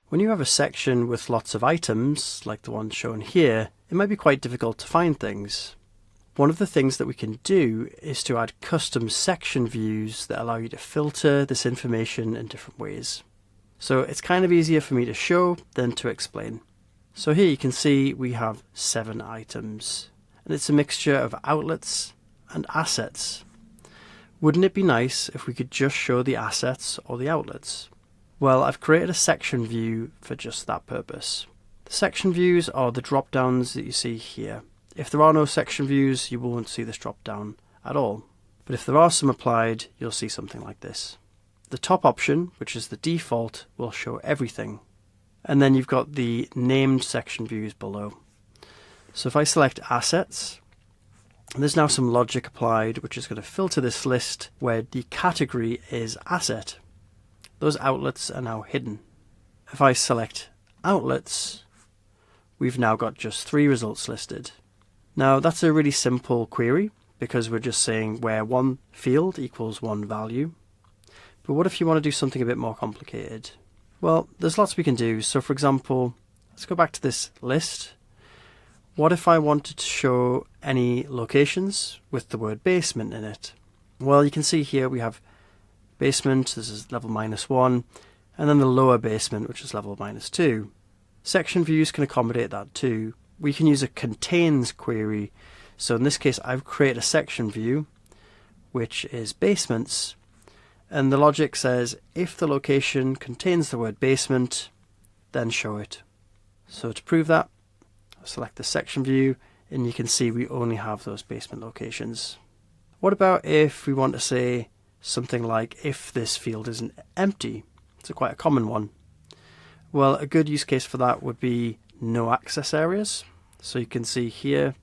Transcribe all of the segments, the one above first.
When you have a section with lots of items, like the one shown here, it might be quite difficult to find things. One of the things that we can do is to add custom section views that allow you to filter this information in different ways. So it's kind of easier for me to show than to explain. So here you can see we have 7 items, and it's a mixture of outlets and assets. Wouldn't it be nice if we could just show the assets or the outlets? Well, I've created a section view for just that purpose. The section views are the drop-downs that you see here. If there are no section views, you won't see this drop-down at all. But if there are some applied, you'll see something like this. The top option, which is the default, will show everything. And then you've got the named section views below. So if I select assets, there's now some logic applied, which is going to filter this list where the category is asset. Those outlets are now hidden. If I select outlets, we've now got just 3 results listed. Now that's a really simple query because we're just saying where one field equals one value. But what if you want to do something a bit more complicated? Well, there's lots we can do. So for example, let's go back to this list. What if I wanted to show any locations with the word basement in it? Well, you can see here we have basement, this is level -1, and then the lower basement, which is level -2. Section views can accommodate that too. We can use a contains query. So in this case, I've created a section view, which is basements, and the logic says if the location contains the word basement, then show it. So to prove that, I'll select the section view, and you can see we only have those basement locations. What about if we want to say something like if this field isn't empty? It's quite a common one. Well, a good use case for that would be no access areas. So you can see here,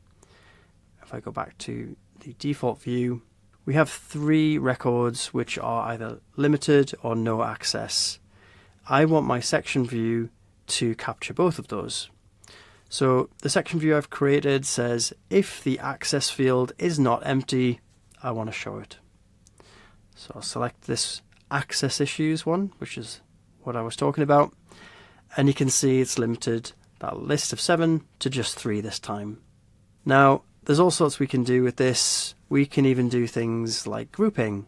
if I go back to the default view, we have 3 records which are either limited or no access. I want my section view to capture both of those. So the section view I've created says if the access field is not empty, I want to show it. So I'll select this access issues one, which is what I was talking about. And you can see it's limited that list of 7 to just 3 this time. Now, there's all sorts we can do with this. We can even do things like grouping.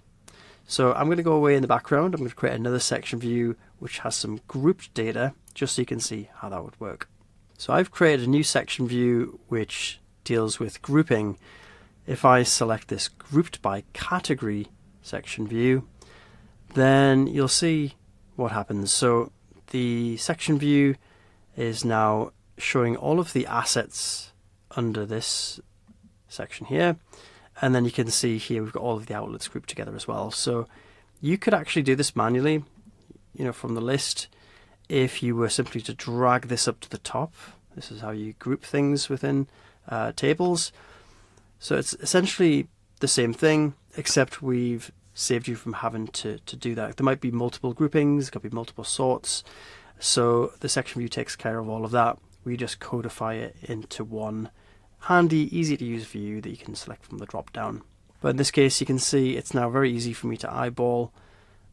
So I'm going to go away in the background. I'm going to create another section view which has some grouped data, just so you can see how that would work. So I've created a new section view which deals with grouping. If I select this grouped by category section view, then you'll see what happens. So the section view is now showing all of the assets under this section here, and then you can see here we've got all of the outlets grouped together as well. So you could actually do this manually, from the list, if you were simply to drag this up to the top. This is how you group things within tables. So it's essentially the same thing, except we've saved you from having to do that. There might be multiple groupings, there could be multiple sorts. So the section view takes care of all of that. We just codify it into one handy, easy to use view that you can select from the drop down. But in this case, you can see it's now very easy for me to eyeball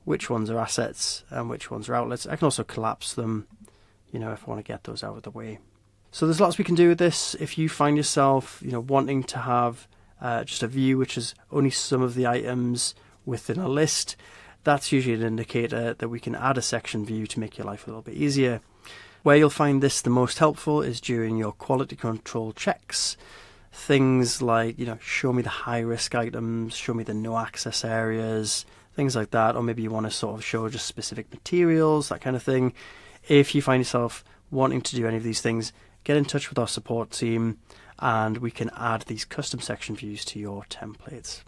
which ones are assets and which ones are outlets. I can also collapse them, if I want to get those out of the way. So there's lots we can do with this. If you find yourself, wanting to have just a view which is only some of the items within a list, that's usually an indicator that we can add a section view to make your life a little bit easier. Where you'll find this the most helpful is during your quality control checks. Things like, show me the high risk items, show me the no access areas, things like that. Or maybe you want to sort of show just specific materials, that kind of thing. If you find yourself wanting to do any of these things, get in touch with our support team and we can add these custom section views to your templates.